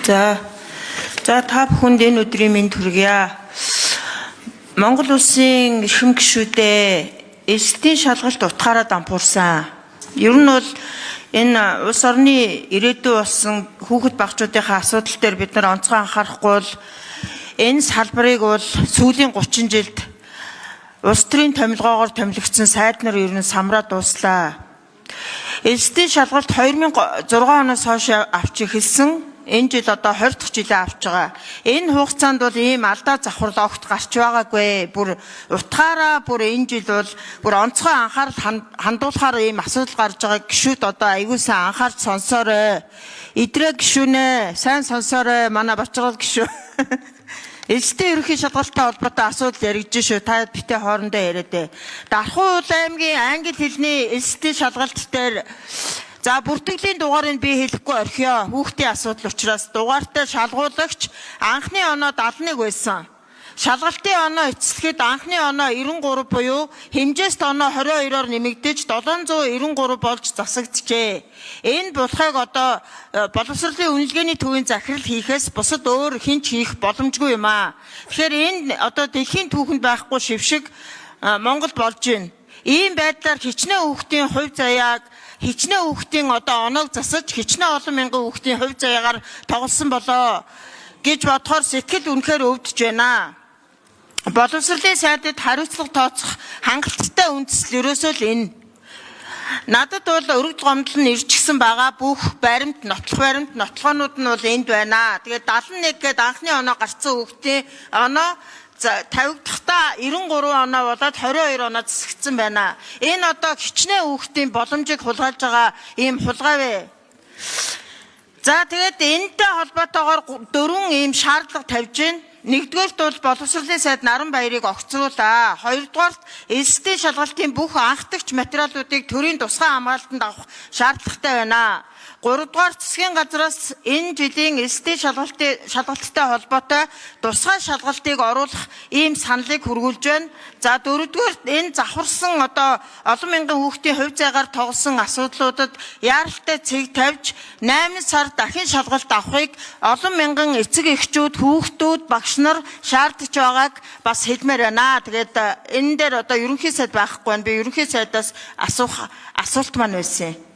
За та бүхэнд энэ өдрийн мэнд хүргье. Монгол улсын эрхэм гишүүдээ эсдийн шалгалт утгаараа дампуурсан. Ер нь бол энэ улс орны ирээдүй болсон хүүхэд багчуудынхаа асуудал дээр бид нар онцгой анхаарахгүй бол энэ салбарыг бол сүүлийн 30 жилд улс төрийн томилгоогоор томилогдсон сайд нар ер нь самраа дууслаа. Эсдийн шалгалт 2006 оноос хойш авч эхэлсэн. Энэ жил одоо 20 дахь жилээ авч байгаа. Энэ хугацаанд бол ийм алдаа завхрал огт гарч байгаагүй. Бүр утгаараа бүр энэ жил бол бүр онцгой анхаарал хандуулахаар ийм асуудал гарч байгаа гишүүд одоо аягуулсан анхаарч сонсоорой. Идрээ гишүүнэ, сайн сонсоорой. Манай Бачгал гишүү. Эсдийн ерөнхий шалгалттай холбоотой асуудал яригдж шүү. Та битээ хоорондоо яриад. Дархан уул аймгийн англи хэлний эсдийн шалгалт дээр за бүртгэлийн дугаарыг би хэлэхгүй орхио. Хүүхдийн асуудал учраас дугаартай шалгуулагч анхны оноо 71 байсан. Шалгалтын оноо эцэслэхэд анхны оноо 93 буюу хэмжээст оноо 22-оор нэмэгдэж 793 болж засагджээ. Энэ болохыг одоо боловсролын үнэлгээний төвийн захирал хийхээс бусад өөр хинч хийх боломжгүй юм аа. Тэгэхээр энэ одоо дэлхийн түүхэнд байхгүй шившиг Монгол болж байна. Ийм байдлаар хичнээн хүүхдийн хувь заяаг хичнээн хүүхдийн одоо оноог засаж хичнээн олон мянган хүүхдийн хувь заяагаар тоглосон болоо гэж бодохоор сэтгэл үнэхээр өвдөж байна. Боловсролын сайдад хариуцлага тооцох хангалттай үндэслэл ерөөсөө л энэ. Надад бол өргөд гомдол нь ирчихсэн байгаа бүх баримт, нотлохоонууд нь бол энд байна. Тэгээд 71 гээд анхны оноо гарцсан хүүхдийн оноо 50 дахьтаа 93 оноо болоод 22 оноо засагдсан байна. Энэ одоо хичнээн хүүхдийн боломжийг хулгайлж байгаа ийм хулгай вэ. За тэгээд энэтэй холбоотойгоор 4 ийм шаардлага тавьж байна. Нэгдүгээрт бол боловсролын сайд Наран Баярыг огцруулаа. Хоёрдугаарт эсдийн шалгалтын бүх анхдагч материалуудыг төрийн тусгай хамгаалтанд авах шаардлагатай байна. Гуравдугаар засгийн газраас энэ жилийн эсдийн шалгалттай холбоотой тусгай шалгалтыг оруулах ийм саналыг хүргүүлж байна. За дөрөвдүгээрт энэ завхарсан одоо олон мянган хүүхдийн хувь заяагаар тоглосон асуудлуудад яаралтай цэг тавьж 8 сар дахин шалгалт авахыг олон мянган эцэг эхчүүд, хүүхдүүд, багш нар шаардж байгааг бас хэлмээр байна. Тэгээд энэ дээр одоо ерөнхий сайд байхгүй байна. Би ерөнхий сайдаас асуулт маань байсан юм.